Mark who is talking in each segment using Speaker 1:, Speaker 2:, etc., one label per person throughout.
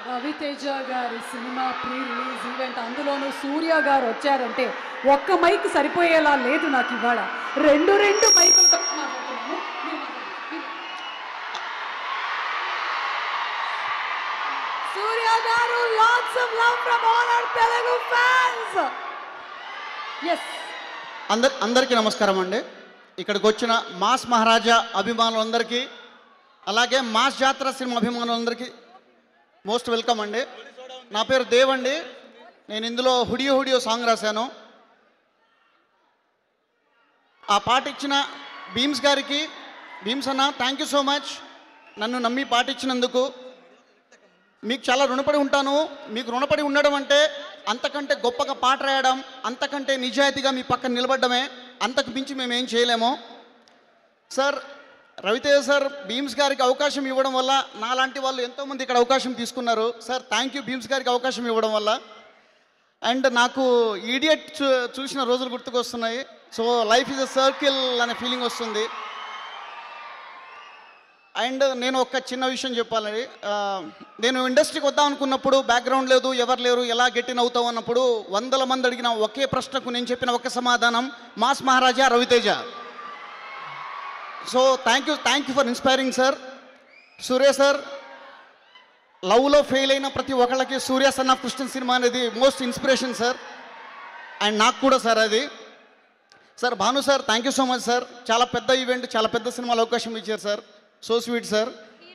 Speaker 1: రవితేజ గారి cinema pre release event, అందులోనూ సూర్య గారు వచ్చారంటే ఒక్క మైక్ సరిపోయేలా లేదు నాకు ఇవాళ. రెండు మైకులతో మాట్లాడుతున్నాను. సూర్య గారు, lots of love from all our Telugu fans. Yes.
Speaker 2: అందరికీ నమస్కారం అండి. ఇక్కడికి వచ్చిన మాస్ మహారాజా అభిమానులందరికీ, అలాగే మాస్ జాతర సినిమా అభిమానులందరికీ మోస్ట్ వెల్కమ్ అండి. నా పేరు దేవ్ అండి. నేను ఇందులో హుడియో హుడియో సాంగ్ రాశాను. ఆ పాట ఇచ్చిన భీమ్స్ గారికి, భీమ్స్ అన్న థ్యాంక్ యూ సో మచ్. నన్ను నమ్మి పాట ఇచ్చినందుకు మీకు చాలా రుణపడి ఉంటాను. మీకు రుణపడి ఉండడం అంటే అంతకంటే గొప్పగా పాట రాయడం, అంతకంటే నిజాయితీగా మీ పక్కన నిలబడమే. అంతకు మించి మేము ఏం చేయలేము. సార్, రవితేజ సార్ భీమ్స్ గారికి అవకాశం ఇవ్వడం వల్ల నాలాంటి వాళ్ళు ఎంతోమంది ఇక్కడ అవకాశం తీసుకున్నారు. సార్ థ్యాంక్ యూ భీమ్స్ గారికి అవకాశం ఇవ్వడం వల్ల. అండ్ నాకు ఈడియట్ చూసిన రోజులు గుర్తుకొస్తున్నాయి. So life is a circle అనే ఫీలింగ్ వస్తుంది. అండ్ నేను ఒక చిన్న విషయం చెప్పాలండి. నేను ఇండస్ట్రీకి వద్దాం అనుకున్నప్పుడు బ్యాక్గ్రౌండ్ లేదు, ఎవరు లేరు, ఎలా గెట్టిన్ అవుతావు అన్నప్పుడు 100 మంది అడిగిన ఒకే ప్రశ్నకు నేను చెప్పిన ఒక్క సమాధానం, mass Maharaja Raviteja. So thank you for inspiring sir. Surya sir, లవ్లో ఫెయిల్ అయిన ప్రతి ఒక్కళ్ళకి Surya son of Krishna cinema అనేది మోస్ట్ ఇన్స్పిరేషన్ సార్. అండ్ నాకు కూడా సార్ అది. Sir Bhanu sir, thank you so much sir. చాలా పెద్ద ఈవెంట్, చాలా పెద్ద సినిమాలో అవకాశం ఇచ్చారు సార్. So sweet sir.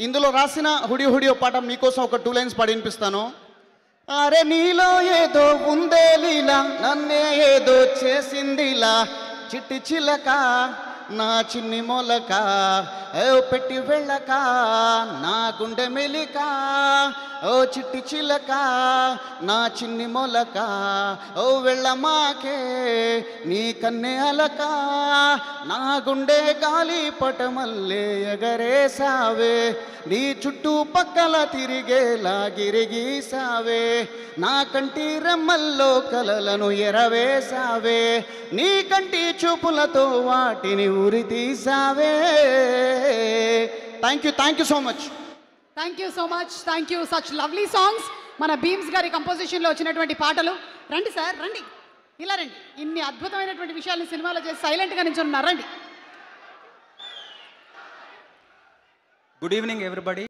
Speaker 2: ఇందులో రాసిన హుడియో హుడియో పాట మీకోసం ఒక 2 లైన్స్ పాడి వినిపిస్తాను. అరే నీలో ఏదో ఉందే లీలా, నన్నే ఏదో చేసిందిలా, చిట్టి చిలక నా చిన్ని మొలక, ఓ పెట్టి వెళ్ళక నా గుండె మెలిక, ఓ చిట్టి చిలక నా చిన్ని మొలక, ఓ వెళ్ళమాకే నీ కన్నె అలక, నా గుండె గాలి పటమల్లే ఎగరేసావే, నీ చుట్టూ పక్కల తిరిగేలా గిరిగీసావే, నా కంటి రెమ్మల్లో కలలను ఎరవేసావే, నీ కంటి చూపులతో వాటిని ఉరి తీసావే. Thank you so much.
Speaker 1: Thank you. Such lovely songs. మన భీమ్స్ గారి కంపోజిషన్లో వచ్చినటువంటి పాటలు. రండి సార్, రండి, ఇలా రండి. ఇన్ని అద్భుతమైనటువంటి విషయాలను సినిమాలో చేసి సైలెంట్గా నిల్చున్నారు. రండి.
Speaker 3: Good evening everybody.